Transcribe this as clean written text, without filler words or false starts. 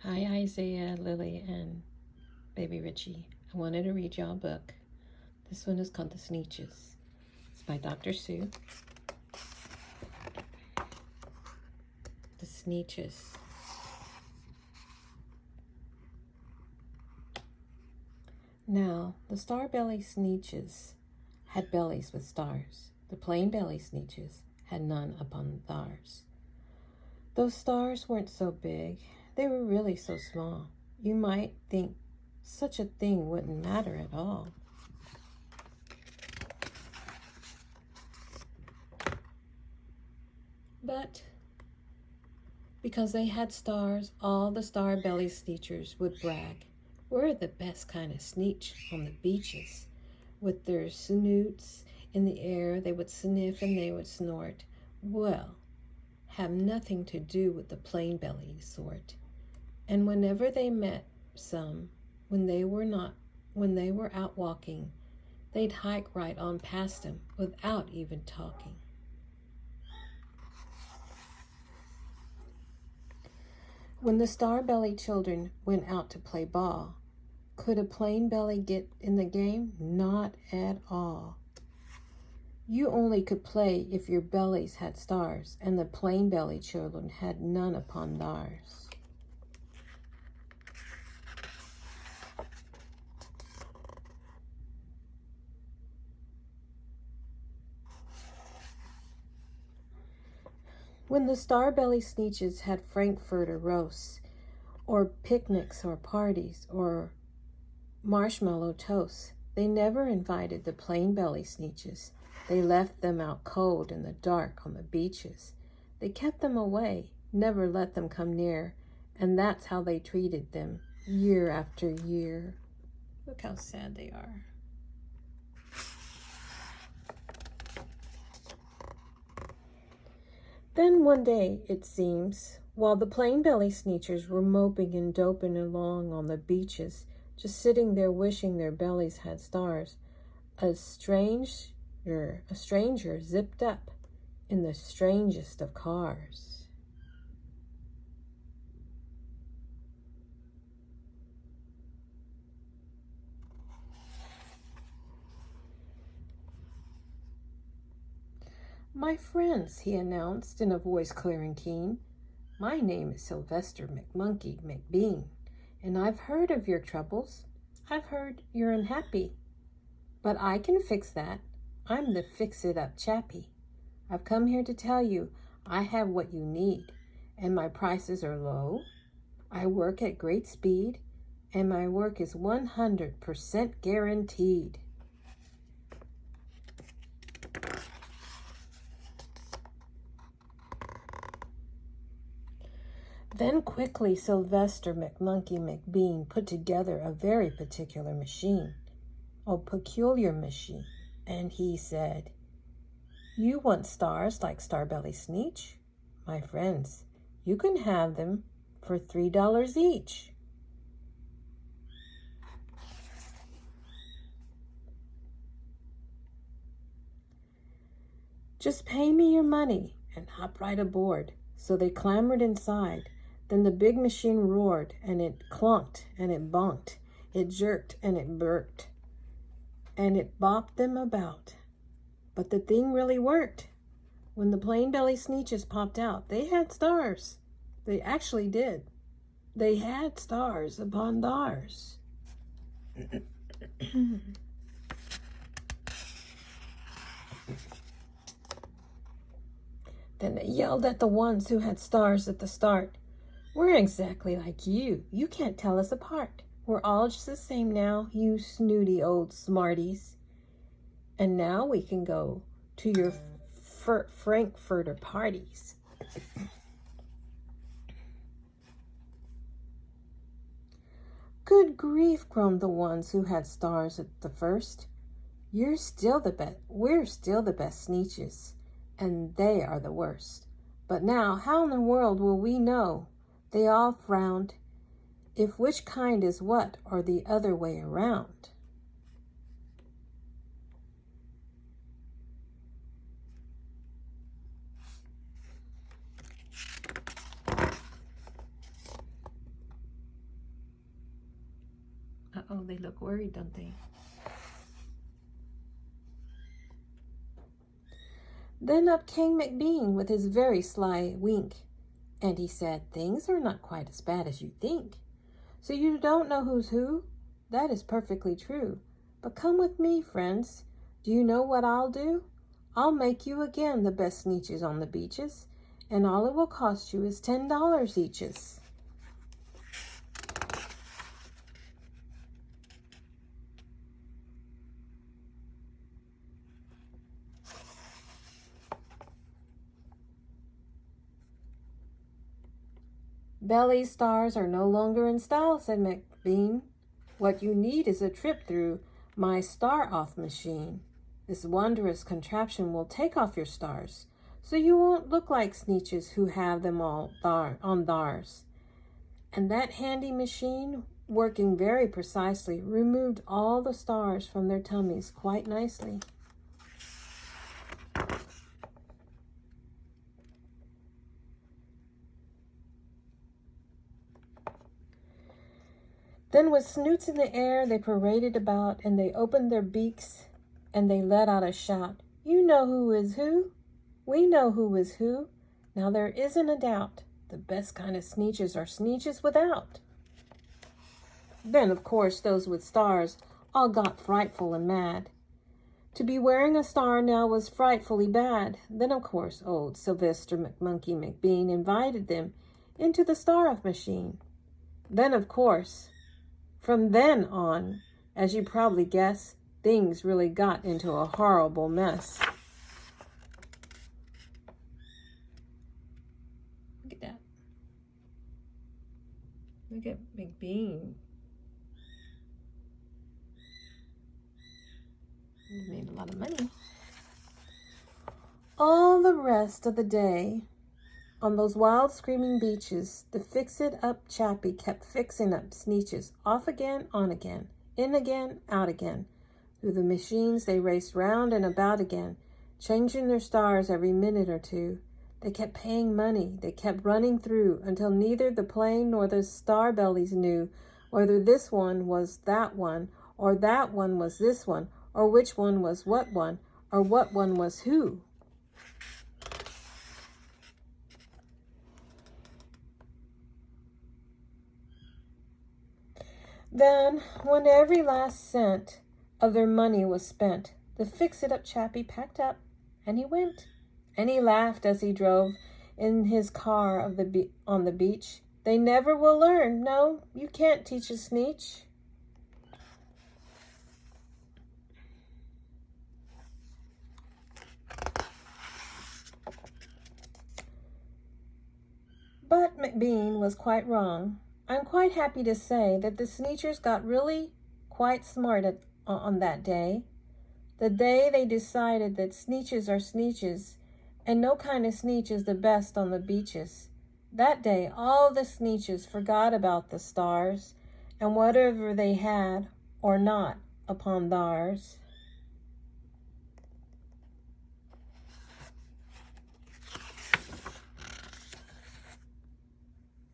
Hi, Isaiah, Lily, and Baby Richie. I wanted to read y'all a book. This one is called The Sneetches. It's by Dr Seuss. The Sneetches. Now, the star-belly Sneetches had bellies with stars. The plain-belly Sneetches had none upon theirs. Those stars weren't so big. They were really so small. You might think such a thing wouldn't matter at all. But because they had stars, all the star-belly Sneetchers would brag. We're the best kind of Sneetch on the beaches. With their snoots in the air, they would sniff and they would snort. Well, have nothing to do with the plain-bellied sort. And whenever they met some, when they were out walking, they'd hike right on past them without even talking. When the star-belly children went out to play ball, could a plain belly get in the game? Not at all. You only could play if your bellies had stars, and the plain belly children had none upon theirs. When the star-belly Sneetches had Frankfurter roasts, or picnics or parties, or marshmallow toasts, they never invited the plain-belly Sneetches. They left them out cold in the dark on the beaches. They kept them away, never let them come near, and that's how they treated them year after year. Look how sad they are. Then one day, it seems, while the plain-belly Sneetchers were moping and doping along on the beaches, just sitting there wishing their bellies had stars, a stranger zipped up in the strangest of cars. "My friends," he announced in a voice clear and keen, "my name is Sylvester McMonkey McBean, and I've heard of your troubles. I've heard you're unhappy. But I can fix that. I'm the fix-it-up chappie. I've come here to tell you I have what you need, and my prices are low. I work at great speed, and my work is 100% guaranteed." Then quickly Sylvester McMonkey McBean put together a very particular machine, a peculiar machine, and he said, "You want stars like Starbelly Sneetch? My friends, you can have them for $3 each." "Just pay me your money and hop right aboard." So they clambered inside. Then the big machine roared, and it clunked, and it bonked, it jerked, and it burked, and it bopped them about. But the thing really worked. When the plain-belly Sneetches popped out, they had stars. They actually did. They had stars upon theirs. Then they yelled at the ones who had stars at the start. "We're exactly like you. You can't tell us apart. We're all just the same now, you snooty old smarties. And now we can go to your Frankfurter parties." "Good grief," groaned the ones who had stars at the first. We're still the best Sneetches, and they are the worst. But now, how in the world will we know?" They all frowned. "If which kind is what, or the other way around?" Uh-oh, they look worried, don't they? Then up came McBean with his very sly wink, and he said, "Things are not quite as bad as you think. So you don't know who's who? That is perfectly true. But come with me, friends. Do you know what I'll do? I'll make you again the best Sneetches on the beaches, and all it will cost you is $10 eaches." "Belly's stars are no longer in style," said McBean. "What you need is a trip through my star-off machine. This wondrous contraption will take off your stars, so you won't look like Sneetches who have them all on theirs." And that handy machine, working very precisely, removed all the stars from their tummies quite nicely. Then with snoots in the air, they paraded about, and they opened their beaks, and they let out a shout. "You know who is who. We know who is who. Now there isn't a doubt. The best kind of Sneetches are Sneetches without." Then, of course, those with stars all got frightful and mad. To be wearing a star now was frightfully bad. Then, of course, old Sylvester McMonkey McBean invited them into the star-off machine. Then, of course, from then on, as you probably guess, things really got into a horrible mess. Look at that. Look at McBean. He made a lot of money. All the rest of the day, on those wild screaming beaches, the fix-it-up chappie kept fixing up Sneetches, off again, on again, in again, out again. Through the machines they raced round and about again, changing their stars every minute or two. They kept paying money, they kept running through, until neither the plane nor the star bellies knew whether this one was that one, or that one was this one, or which one was what one, or what one was who. Then, when every last cent of their money was spent, the fix-it-up chappie packed up, and he went. And he laughed as he drove in his car on the beach. "They never will learn. No, you can't teach a Sneetch." But McBean was quite wrong. I'm quite happy to say that the Sneetchers got really quite smart on that day. The day they decided that Sneetches are Sneetches, and no kind of Sneetch is the best on the beaches. That day all the Sneetches forgot about the stars, and whatever they had, or not, upon theirs.